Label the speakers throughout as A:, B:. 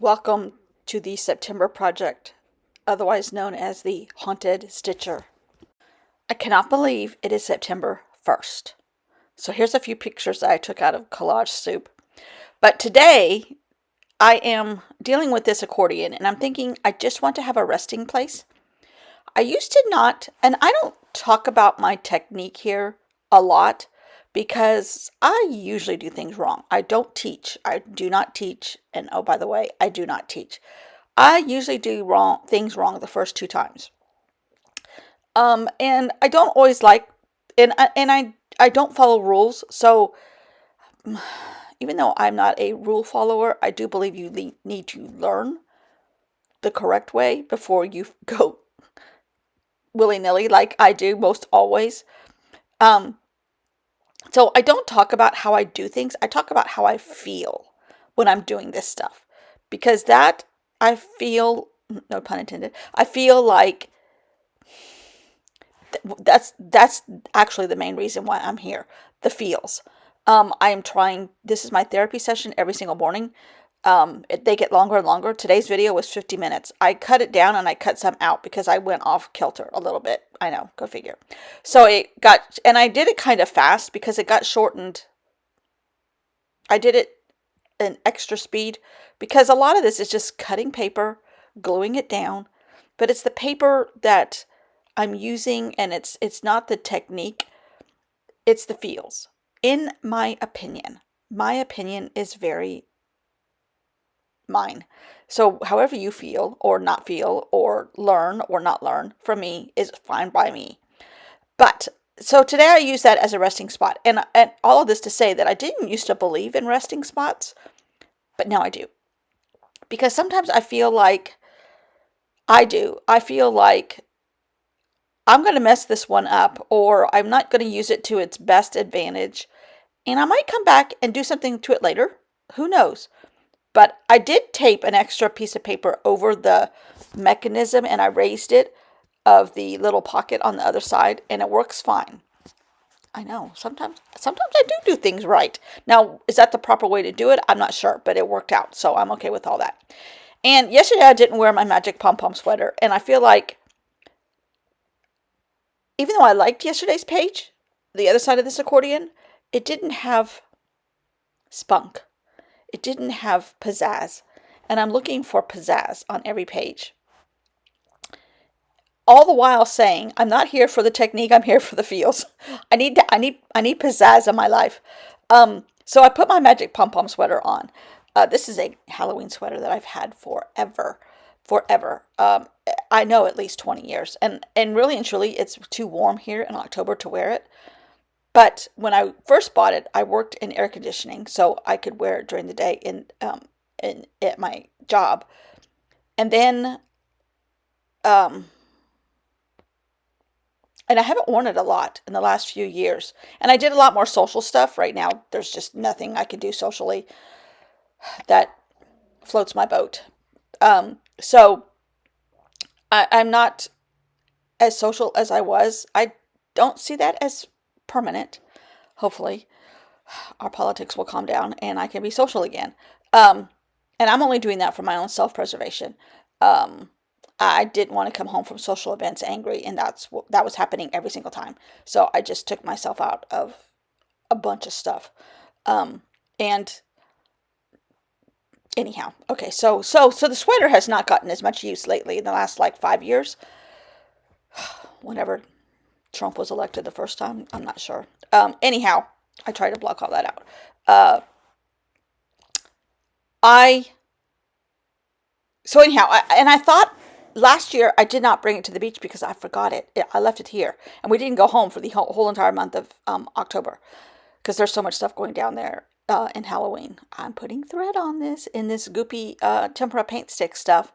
A: Welcome to the September Project, otherwise known as the Haunted Stitcher. I cannot believe it is September 1st. So here's a few pictures that I took out of Collage Soup. But today, I am dealing with this accordion, and I'm thinking I just want to have a resting place. I used to not, and I don't talk about my technique here a lot because I usually do things wrong. I don't teach. I do not teach. And oh, by the way, I do not teach. I usually do things wrong the first two times. And I don't always like, and I don't follow rules. So even though I'm not a rule follower, I do believe you need to learn the correct way before you go willy-nilly like I do most always. Um, so I don't talk about how I do things. I talk about how I feel when I'm doing this stuff. Because that, I feel, no pun intended, I feel like that's actually the main reason why I'm here. The feels. I am trying, this is my therapy session every single morning. They get longer and longer. Today's video was 50 minutes. I cut it down and I cut some out because I went off kilter a little bit. I know, go figure. So it got, and I did it kind of fast because it got shortened. I did it an extra speed because a lot of this is just cutting paper, gluing it down, but it's the paper that I'm using, and it's not the technique, it's the feels. In my opinion is very mine. So however you feel or not feel or learn or not learn from me is fine by me. But so today I use that as a resting spot, and all of this to say that I didn't used to believe in resting spots, but now I do. Because sometimes I feel like I feel like I'm going to mess this one up, or I'm not going to use it to its best advantage, and I might come back and do something to it later. Who knows? But I did tape an extra piece of paper over the mechanism, and I raised it of the little pocket on the other side, and it works fine. I know, sometimes I do things right. Now, is that the proper way to do it? I'm not sure, but it worked out, so I'm okay with all that. And yesterday I didn't wear my Magic Pom Pom sweater, and I feel like even though I liked yesterday's page, the other side of this accordion, it didn't have spunk. It didn't have pizzazz. And I'm looking for pizzazz on every page. All the while saying, I'm not here for the technique, I'm here for the feels. I need pizzazz in my life. So I put my Magic Pom Pom sweater on. This is a Halloween sweater that I've had forever. I know at least 20 years. And really and truly, it's too warm here in October to wear it. But when I first bought it, I worked in air conditioning, so I could wear it during the day at my job. And then, and I haven't worn it a lot in the last few years. And I did a lot more social stuff. Right now, there's just nothing I can do socially that floats my boat. So I'm not as social as I was. I don't see that as permanent. Hopefully, our politics will calm down and I can be social again. And I'm only doing that for my own self-preservation. I didn't want to come home from social events angry, and that was happening every single time. So I just took myself out of a bunch of stuff. And anyhow, okay, so the sweater has not gotten as much use lately in the last like 5 years. Whenever Trump was elected the first time, I'm not sure. Anyhow, I try to block all that out. I thought last year I did not bring it to the beach because I forgot it. I left it here, and we didn't go home for the whole entire month of October because there's so much stuff going down there in Halloween. I'm putting thread on this in this goopy tempera paint stick stuff,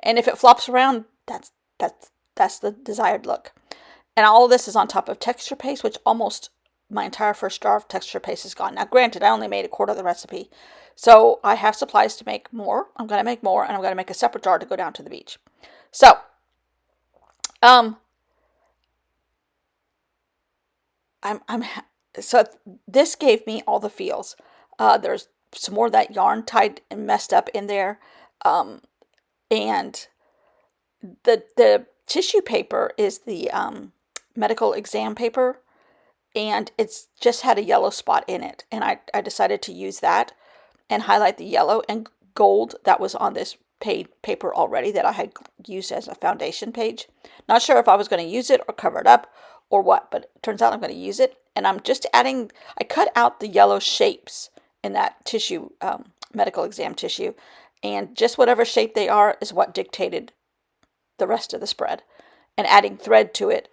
A: and if it flops around, that's the desired look. And all of this is on top of texture paste, which almost my entire first jar of texture paste is gone. Now, granted, I only made a quarter of the recipe, so I have supplies to make more. I'm going to make more, and I'm going to make a separate jar to go down to the beach. So, so this gave me all the feels. There's some more of that yarn tied and messed up in there. And the tissue paper is the medical exam paper, and it's just had a yellow spot in it. And I decided to use that and highlight the yellow and gold that was on this paper already that I had used as a foundation page. Not sure if I was going to use it or cover it up or what, but it turns out I'm going to use it. And I'm just adding, I cut out the yellow shapes in that tissue, medical exam tissue, and just whatever shape they are is what dictated the rest of the spread. And adding thread to it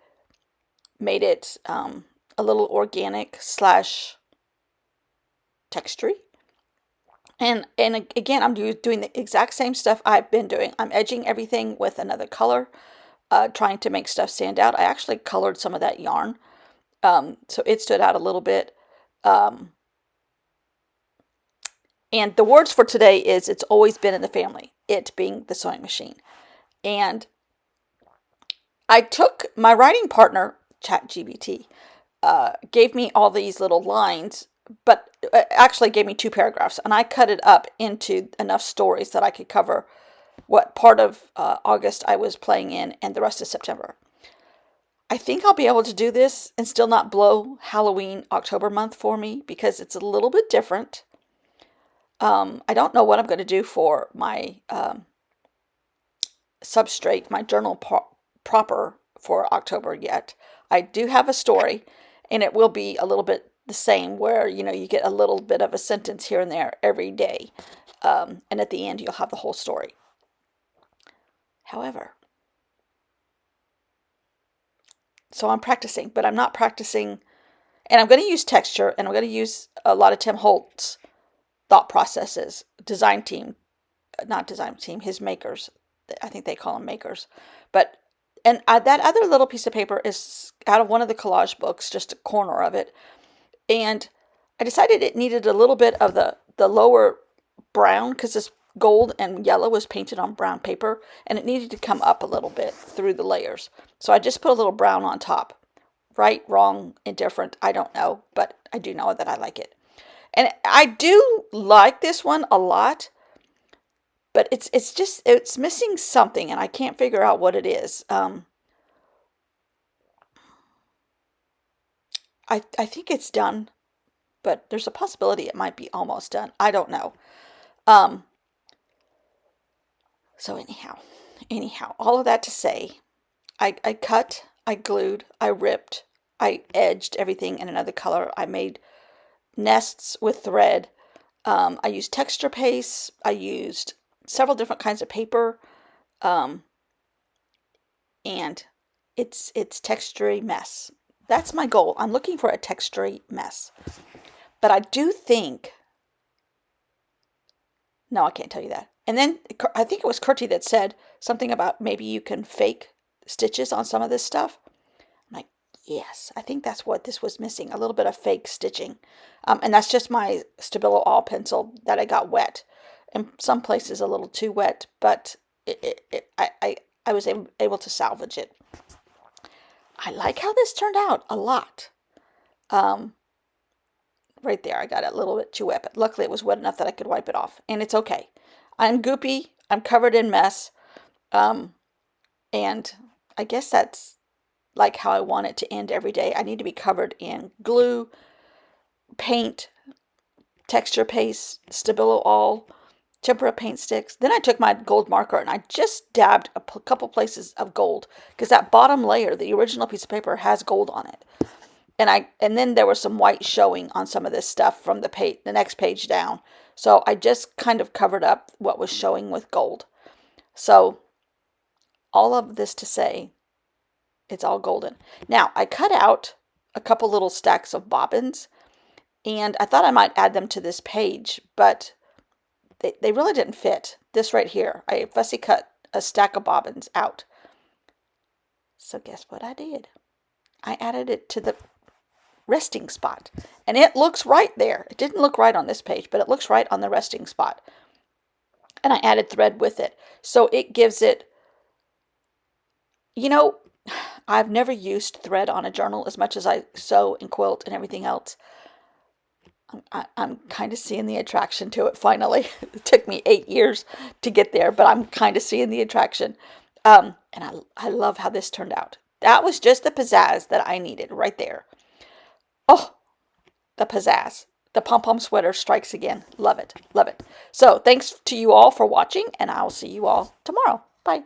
A: made it a little organic slash textury. And again, I'm doing the exact same stuff I've been doing. I'm edging everything with another color, trying to make stuff stand out. I actually colored some of that yarn, so it stood out a little bit. And the words for today is "it's always been in the family," it being the sewing machine. And I took my writing partner, ChatGPT, gave me all these little lines, but actually gave me 2 paragraphs, and I cut it up into enough stories that I could cover what part of August I was playing in and the rest of September. I think I'll be able to do this and still not blow Halloween October month for me because it's a little bit different. I don't know what I'm going to do for my substrate, my journal proper for October yet. I do have a story, and it will be a little bit the same where, you get a little bit of a sentence here and there every day. And at the end, you'll have the whole story. However, so I'm practicing, but I'm not practicing, and I'm going to use texture, and I'm going to use a lot of Tim Holtz thought processes, not design team, his makers. I think they call them makers. But, and that other little piece of paper is out of one of the collage books, just a corner of it. And I decided it needed a little bit of the lower brown, because this gold and yellow was painted on brown paper, and it needed to come up a little bit through the layers. So I just put a little brown on top. Right, wrong, indifferent, I don't know, but I do know that I like it. And I do like this one a lot, but it's missing something, and I can't figure out what it is. I think it's done, but there's a possibility it might be almost done. I don't know. So anyhow, all of that to say, I cut, I glued, I ripped, I edged everything in another color. I made nests with thread. I used texture paste. I used several different kinds of paper. And it's textury mess. That's my goal. I'm looking for a textury mess. But I do think, no, I can't tell you that. And then I think it was Kurti that said something about maybe you can fake stitches on some of this stuff. I'm like, yes, I think that's what this was missing, a little bit of fake stitching. And that's just my Stabilo All pencil that I got wet. In some places a little too wet, but I was able to salvage it. I like how this turned out a lot. Right there, I got it a little bit too wet, but luckily it was wet enough that I could wipe it off, and it's okay. I'm goopy, I'm covered in mess, and I guess that's like how I want it to end every day. I need to be covered in glue, paint, texture paste, Stabilo All, tempera paint sticks. Then I took my gold marker and I just dabbed a couple places of gold, because that bottom layer, the original piece of paper, has gold on it. And then there was some white showing on some of this stuff from the next page down. So I just kind of covered up what was showing with gold. So all of this to say, it's all golden. Now, I cut out a couple little stacks of bobbins, and I thought I might add them to this page, but they really didn't fit. This right here, I fussy cut a stack of bobbins out. So guess what I did? I added it to the resting spot, and it looks right there. It didn't look right on this page, but it looks right on the resting spot. And I added thread with it, so it gives it, I've never used thread on a journal as much as I sew and quilt and everything else. I'm kind of seeing the attraction to it finally. It took me 8 years to get there, but I'm kind of seeing the attraction. And I love how this turned out. That was just the pizzazz that I needed right there. Oh, the pizzazz. The pom-pom sweater strikes again. Love it. Love it. So thanks to you all for watching, and I'll see you all tomorrow. Bye.